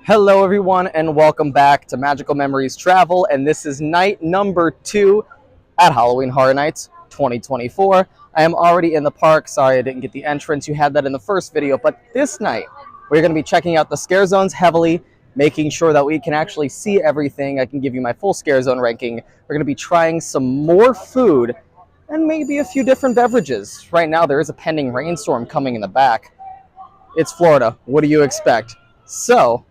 Hello everyone and welcome back to Magical Memories Travel, and this is night number 2 at Halloween Horror Nights 2024. I am already in the park. Sorry I didn't get the entrance. You had that in the first video, but this night we're going to be checking out the Scarezones heavily, making sure that we can actually see everything. I can give you my full Scarezone ranking. We're going to be trying some more food and maybe a few different beverages. Right now there is a pending rainstorm coming in the back. It's Florida. What do you expect? So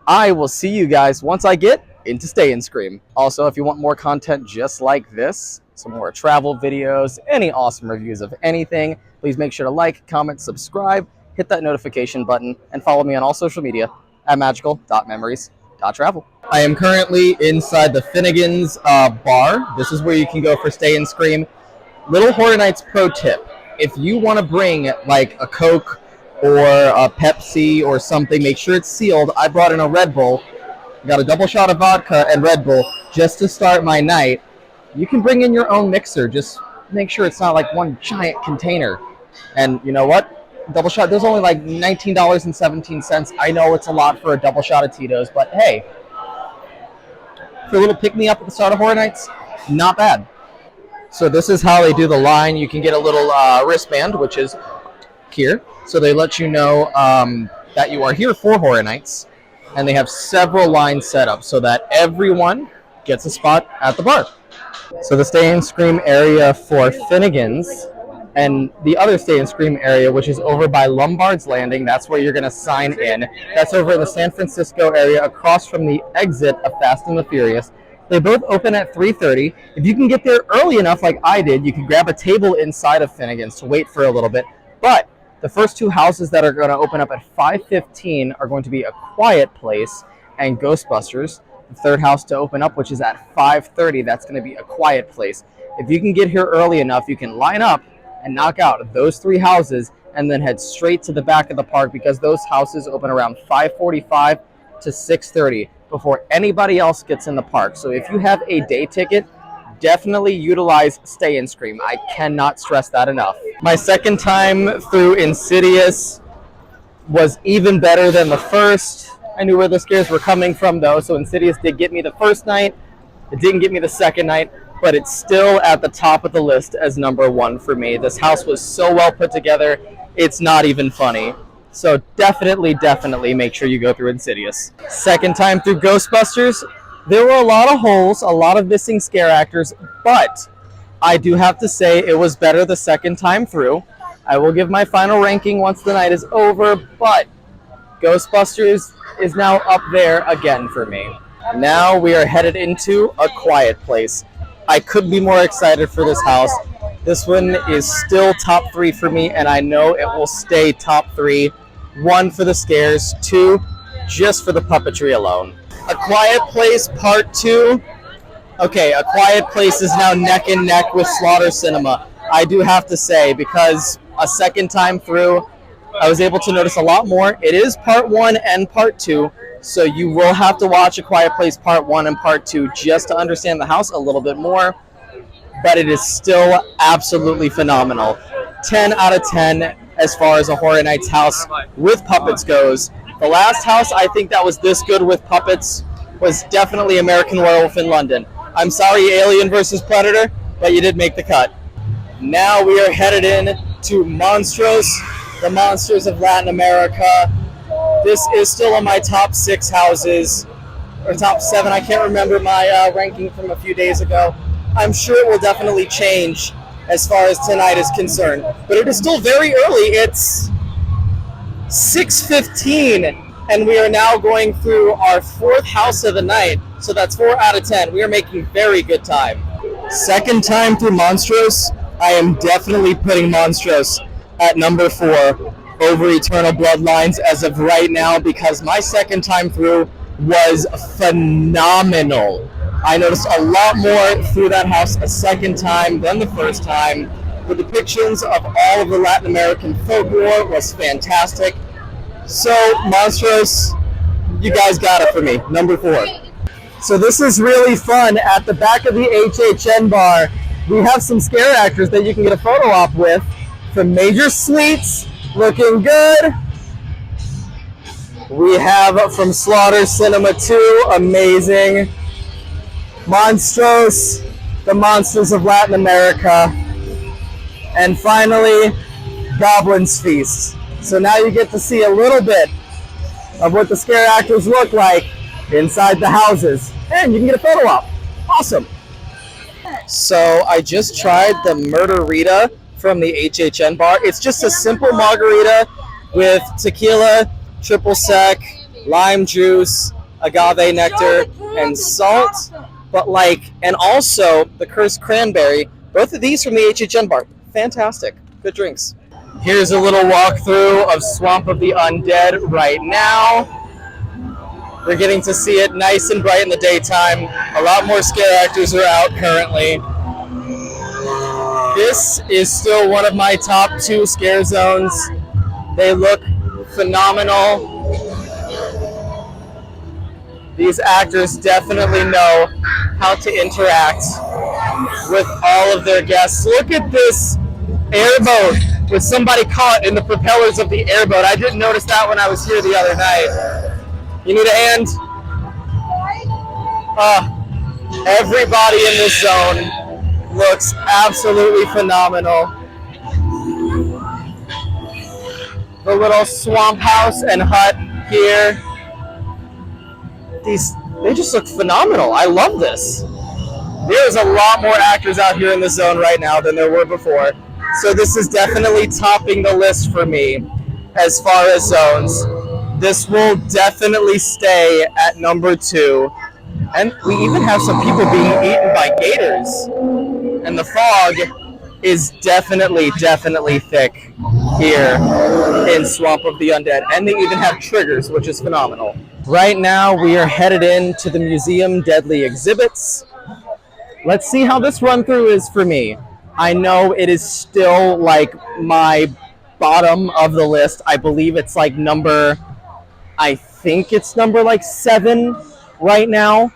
I will see you guys once I get into Stay and Scream. Also, if you want more content just like this, some more travel videos, any awesome reviews of anything, please make sure to like, comment, subscribe, hit that notification button, and follow me on all social media at magical.memories.travel. I am currently inside the Finnegan's bar. This is where you can go for Stay and Scream. Little Horror Nights pro tip: if you want to bring like a Coke or a Pepsi or something, make sure it's sealed. I brought in a Red Bull, got a double shot of vodka and Red Bull just to start my night. You can bring in your own mixer, just make sure it's not like one giant container. And you know what? Double shot, there's only like $19.17. I know it's a lot for a double shot of Tito's, but hey, for a little pick-me-up at the start of Horror Nights, not bad. So this is how they do the line. You can get a little wristband, which is here. So they let you know that you are here for Horror Nights, and they have several lines set up so that everyone gets a spot at the bar. So the Stay and Scream area for Finnegan's and the other Stay and Scream area, which is over by Lombard's Landing, that's where you're going to sign in. That's over in the San Francisco area across from the exit of Fast and the Furious. They both open at 3:30. If you can get there early enough like I did, you can grab a table inside of Finnegan's to wait for a little bit. But the first two houses that are going to open up at 5:15 are going to be A Quiet Place and Ghostbusters. The third house to open up, which is at 5:30, that's going to be A Quiet Place. If you can get here early enough, you can line up and knock out those three houses and then head straight to the back of the park, because those houses open around 5:45 to 6:30 before anybody else gets in the park. So if you have a day ticket, definitely utilize Stay and Scream. I cannot stress that enough. My second time through Insidious was even better than the first. I knew where the scares were coming from though, so Insidious did get me the first night. It didn't get me the second night, but it's still at the top of the list as number 1 for me. This house was so well put together, it's not even funny. So definitely make sure you go through Insidious. Second time through Ghostbusters, there were a lot of holes, a lot of missing scare actors, but I do have to say it was better the second time through. I will give my final ranking once the night is over, but Ghostbusters is now up there again for me. Now we are headed into A Quiet Place. I couldn't be more excited for this house. This one is still top 3 for me, and I know it will stay top 3. 1 for the scares, 2 just for the puppetry alone. A Quiet Place Part 2. Okay, A Quiet Place is now neck and neck with Slaughter Cinema. I do have to say, because a second time through, I was able to notice a lot more. It is Part 1 and Part 2, so you will have to watch A Quiet Place Part 1 and Part 2 just to understand the house a little bit more, but it is still absolutely phenomenal. 10 out of 10 as far as a Horror Nights house with puppets goes. The last house I think that was this good with puppets was definitely American Werewolf in London. I'm sorry, Alien vs. Predator, but you did make the cut. Now we are headed in to Monstros, the Monsters of Latin America. This is still in my top 6 houses, or top 7. I can't remember my ranking from a few days ago. I'm sure it will definitely change as far as tonight is concerned, but it is still very early. It's 6:15, and we are now going through our 4th house of the night, so that's 4 out of 10. We are making very good time. Second time through Monstros, I am definitely putting Monstros at number 4 over Eternal Bloodlines as of right now, because my second time through was phenomenal. I noticed a lot more through that house a second time than the first time. The depictions of all of the Latin American folklore was fantastic. So, Monstros, you guys got it for me. Number 4. So this is really fun. At the back of the HHN bar, we have some scare actors that you can get a photo op with from Major Sweets. Looking good. We have from Slaughter Cinema 2, amazing. Monstros, the monsters of Latin America. And finally, Goblin's Feast. So now you get to see a little bit of what the scare actors look like inside the houses. And you can get a photo op. Awesome. So I just tried the Murderita from the HHN bar. It's just a simple margarita with tequila, triple sec, lime juice, agave nectar, and salt. But and also the cursed cranberry. Both of these from the HHN bar. Fantastic. Good drinks. Here's a little walkthrough of Swamp of the Undead right now. We're getting to see it nice and bright in the daytime. A lot more scare actors are out currently. This is still one of my top 2 scare zones. They look phenomenal. These actors definitely know how to interact with all of their guests. Look at this airboat with somebody caught in the propellers of the airboat. I didn't notice that when I was here the other night. You need a hand? Everybody in this zone looks absolutely phenomenal. The little swamp house and hut here. They just look phenomenal. I love this. There's a lot more actors out here in the zone right now than there were before. So this is definitely topping the list for me as far as zones. This will definitely stay at number 2. And we even have some people being eaten by gators. And the fog is definitely thick here in Swamp of the Undead. And they even have triggers, which is phenomenal. Right now, we are headed into the museum Deadly Exhibits. Let's see how this run through is for me. I know it is still my bottom of the list. I believe it's number 7 right now.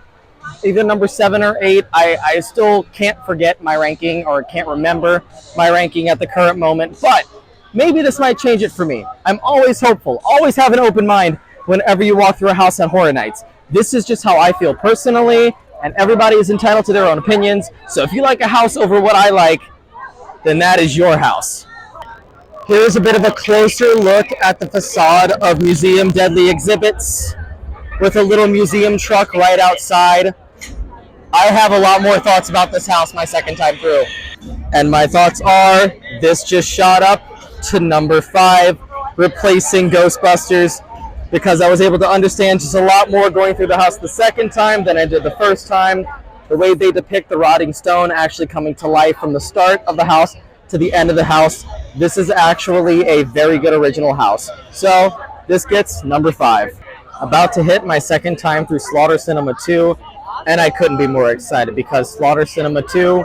Either number 7 or 8. I still can't forget my ranking or can't remember my ranking at the current moment, but maybe this might change it for me. I'm always hopeful. Always have an open mind whenever you walk through a house at Horror Nights. This is just how I feel personally, and everybody is entitled to their own opinions. So if you like a house over what I like, then that is your house. Here's a bit of a closer look at the facade of Museum Deadly Exhibits with a little museum truck right outside. I have a lot more thoughts about this house my second time through. And my thoughts are, this just shot up to number 5, replacing Ghostbusters, because I was able to understand just a lot more going through the house the second time than I did the first time. The way they depict the rotting stone actually coming to life from the start of the house to the end of the house. This is actually a very good original house. So this gets number 5. About to hit my second time through Slaughter Cinema 2, and I couldn't be more excited because Slaughter Cinema 2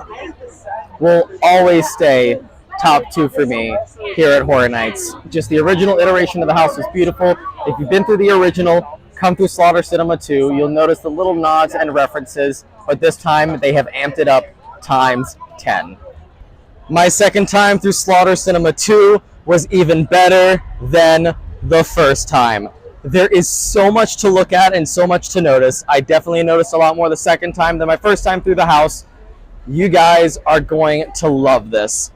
will always stay top 2 for me here at Horror Nights. Just the original iteration of the house was beautiful. If you've been through the original, come through Slaughter Cinema 2. You'll notice the little nods and references, but this time they have amped it up times 10. My second time through Slaughter Cinema 2 was even better than the first time. There is so much to look at and so much to notice. I definitely noticed a lot more the second time than my first time through the house. You guys are going to love this.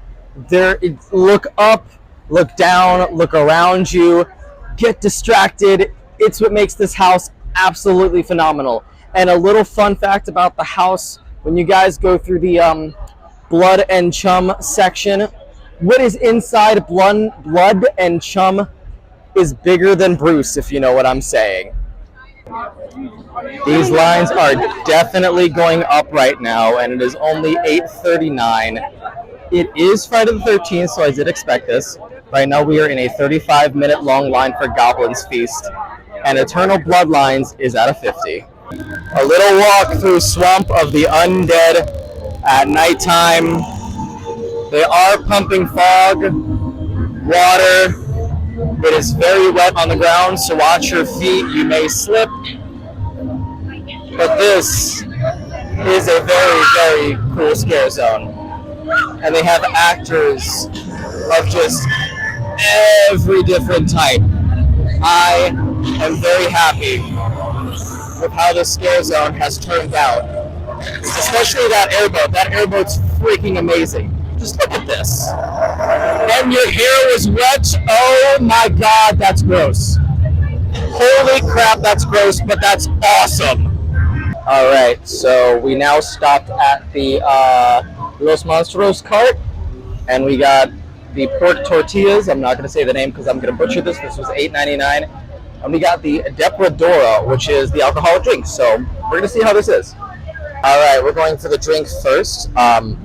Look up, look down, look around you, get distracted. It's what makes this house absolutely phenomenal. And a little fun fact about the house, when you guys go through the Blood and Chum section, what is inside Blood and Chum is bigger than Bruce, if you know what I'm saying. These lines are definitely going up right now, and it is only 8:39. It is Friday the 13th, so I did expect this. Right now we are in a 35-minute long line for Goblin's Feast, and Eternal Bloodlines is at a 50. A little walk through Swamp of the Undead at nighttime. They are pumping fog, water. It is very wet on the ground, so watch your feet. You may slip. But this is a very, very cool scare zone. And they have actors of just every different type. I am very happy with how this scare zone has turned out. Especially that airboat. That airboat's freaking amazing. Just look at this. And your hair was wet. Oh my god, that's gross. Holy crap, that's gross, but that's awesome. All right, so we now stopped at the Los Monstros cart, and we got the pork tortillas. I'm not going to say the name because I'm going to butcher this. This was $8.99. And we got the Depredora, which is the alcoholic drink. So we're going to see how this is. All right, we're going for the drink first. I'm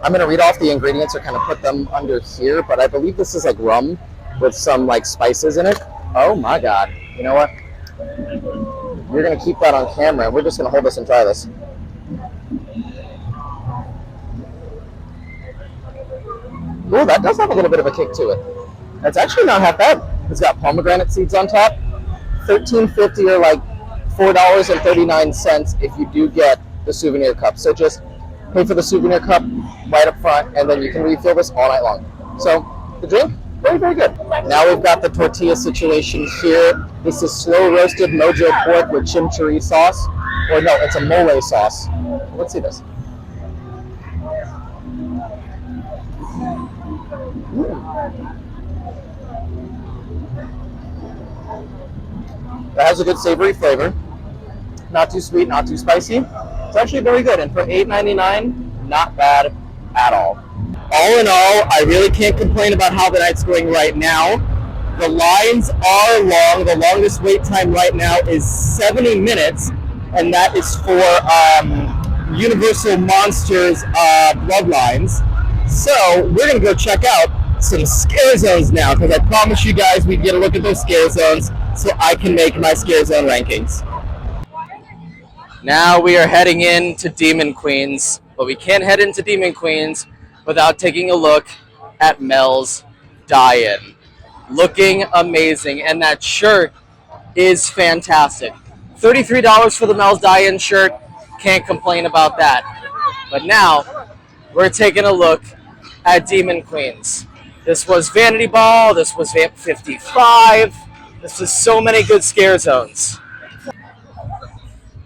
going to read off the ingredients or kind of put them under here, but I believe this is like rum with some like spices in it. Oh my god. You know what? You're going to keep that on camera, and we're just going to hold this and try this. Ooh, that does have a little bit of a kick to it. That's actually not half bad. It's got pomegranate seeds on top. $13.50 or like $4.39 if you do get the souvenir cup. So just pay for the souvenir cup right up front, and then you can refill this all night long. So the drink, very, very good. Now we've got the tortilla situation here. This is slow roasted mojo pork with chimichurri sauce. Or no, it's a mole sauce. Let's see this. That has a good savory flavor. Not too sweet, not too spicy. It's actually very good, and for $8.99, not bad at all. All in all, I really can't complain about how the night's going right now. The lines are long. The longest wait time right now is 70 minutes, and that is for Universal Monsters Bloodlines. So we're going to go check out some Scarezones now, because I promised you guys we'd get a look at those Scarezones so I can make my Scarezone rankings. Now we are heading into Demon Queens, but we can't head into Demon Queens without taking a look at Mel's die-in. Looking amazing, and that shirt is fantastic. $33 for the Mel's die-in shirt, can't complain about that. But now we're taking a look at Demon Queens. This was Vanity Ball, this was Vamp 55, this was so many good scare zones.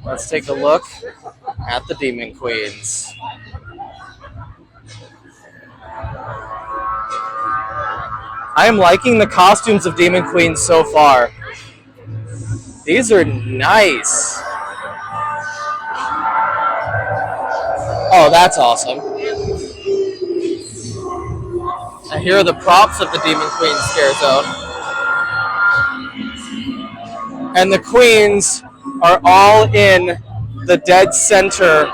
Let's take a look at the Demon Queens. I am liking the costumes of Demon Queens so far. These are nice. Oh, that's awesome. And here are the props of the Demon Queen Scare Zone. And the queens are all in the dead center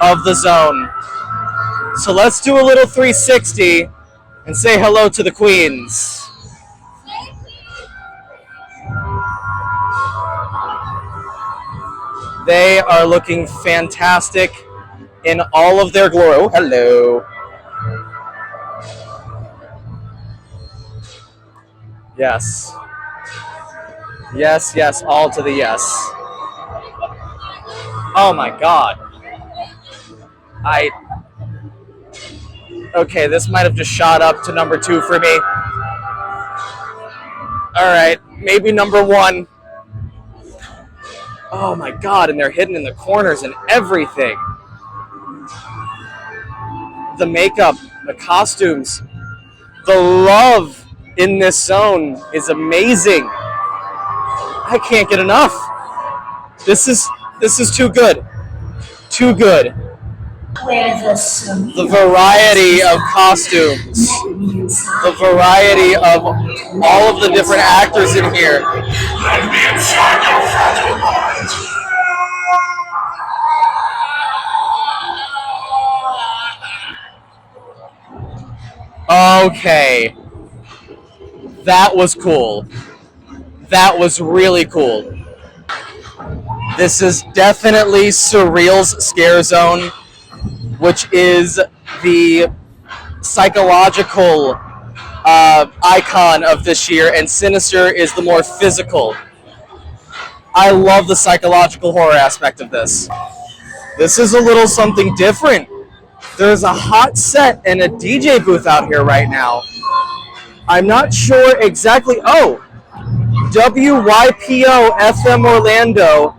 of the zone. So let's do a little 360 and say hello to the queens. They are looking fantastic in all of their glory. Oh, hello. Yes. Yes, yes, all to the yes. Oh my god. Okay, this might have just shot up to number 2 for me. Alright, maybe number 1. Oh my god, and they're hidden in the corners and everything. The makeup, the costumes, the love in this zone is amazing. I can't get enough. This is too good. Too good. The variety of costumes, the variety of all of the different actors in here. Okay. That was cool. That was really cool. This is definitely Surreal's Scare Zone, which is the psychological icon of this year, and Sinister is the more physical. I love the psychological horror aspect of this. This is a little something different. There's a hot set and a DJ booth out here right now. I'm not sure exactly. Oh, WYPO FM Orlando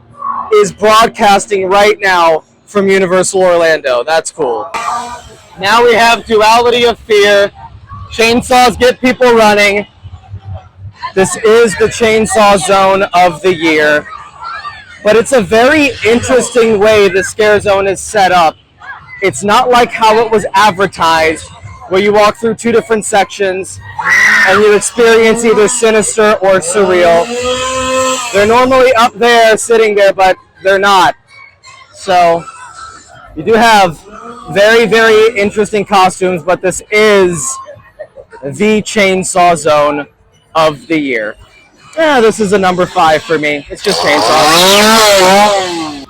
is broadcasting right now from Universal Orlando. That's cool. Now we have Duality of Fear. Chainsaws get people running. This is the Chainsaw Zone of the year. But it's a very interesting way the Scare Zone is set up. It's not like how it was advertised, where you walk through two different sections and you experience either sinister or surreal. They're normally up there, sitting there, but they're not. So you do have very, very interesting costumes, but this is the Chainsaw Zone of the year. Yeah, this is a number 5 for me. It's just Chainsaw.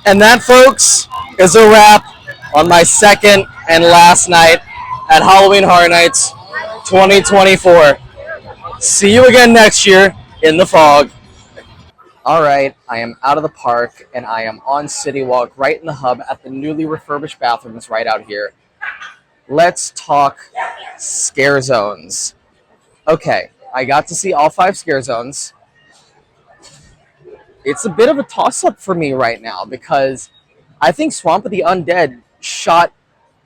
And that, folks, is a wrap on my second and last night at Halloween Horror Nights 2024. See you again next year in the fog. All right, I am out of the park and I am on City Walk right in the hub at the newly refurbished bathrooms right out here. Let's talk Scare Zones. Okay, I got to see all 5 Scare Zones. It's a bit of a toss-up for me right now because I think Swamp of the Undead shot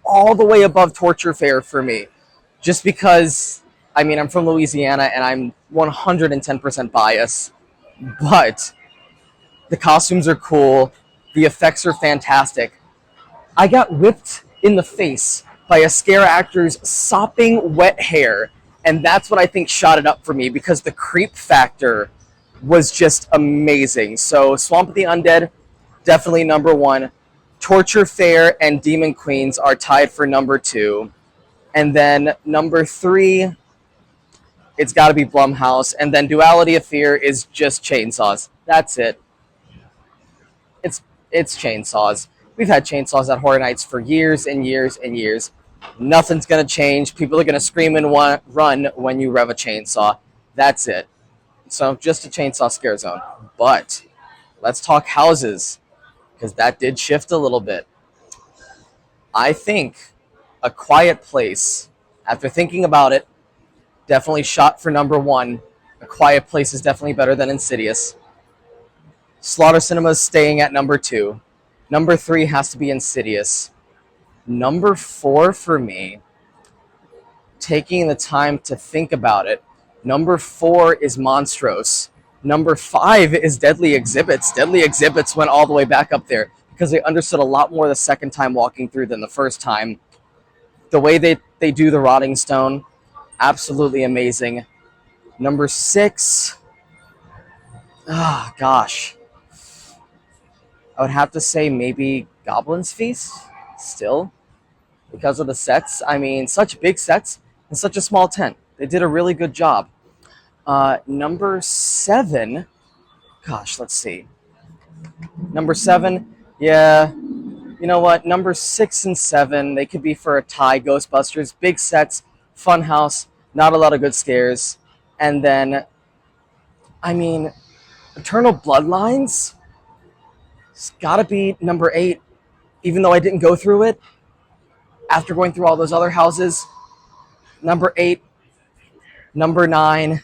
all the way above Torture Faire for me. Just because, I mean, I'm from Louisiana and I'm 110% biased. But the costumes are cool. The effects are fantastic. I got whipped in the face by a scare actor's sopping wet hair. And that's what I think shot it up for me because the creep factor was just amazing. So Swamp of the Undead, definitely number 1. Torture Faire and Demon Queens are tied for number 2. And then number 3, it's got to be Blumhouse. And then Duality of Fear is just Chainsaws. That's it. It's Chainsaws. We've had Chainsaws at Horror Nights for years and years and years. Nothing's going to change. People are going to scream and run when you rev a chainsaw. That's it. So just a Chainsaw Scare Zone. But let's talk houses, because that did shift a little bit. I think A Quiet Place, after thinking about it, definitely shot for number 1. A Quiet Place is definitely better than Insidious. Slaughter Cinema is staying at number 2. Number 3 has to be Insidious. Number 4 for me, taking the time to think about it, number 4 is Monstrose. Number 5 is Deadly Exhibits. Deadly Exhibits went all the way back up there because they understood a lot more the second time walking through than the first time. The way they do the Rotting Stone, absolutely amazing. Number 6, gosh. I would have to say maybe Goblin's Feast, still, because of the sets. I mean, such big sets and such a small tent. They did a really good job. Number 7, gosh, let's see. Number 7, yeah, you know what? Number 6 and 7, they could be for a tie. Ghostbusters, big sets, fun house, not a lot of good scares. And then, I mean, Eternal Bloodlines, it's gotta be number 8, even though I didn't go through it. After going through all those other houses, number 8, number 9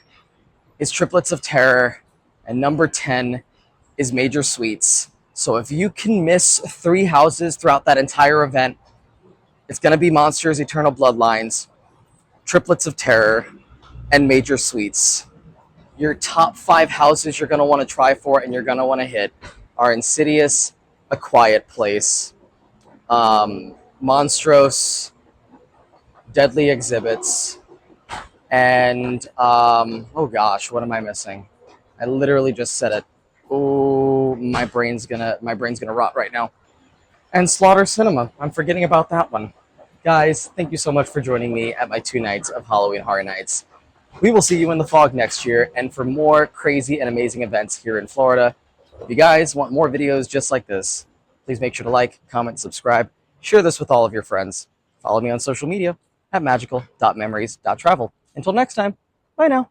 is Triplets of Terror, and number 10 is Major Suites. So if you can miss 3 houses throughout that entire event, it's going to be Monsters, Eternal Bloodlines, Triplets of Terror, and Major Suites. Your top 5 houses you're going to want to try for and you're going to want to hit are Insidious, A Quiet Place, Monstrose, Deadly Exhibits, and oh gosh, what am I missing? I literally just said it. Oh, my brain's gonna rot right now. And Slaughter Cinema. I'm forgetting about that one. Guys, thank you so much for joining me at my 2 nights of Halloween Horror Nights. We will see you in the fog next year, and for more crazy and amazing events here in Florida. If you guys want more videos just like this, please make sure to like, comment, subscribe, share this with all of your friends. Follow me on social media at magical.memories.travel. Until next time, bye now.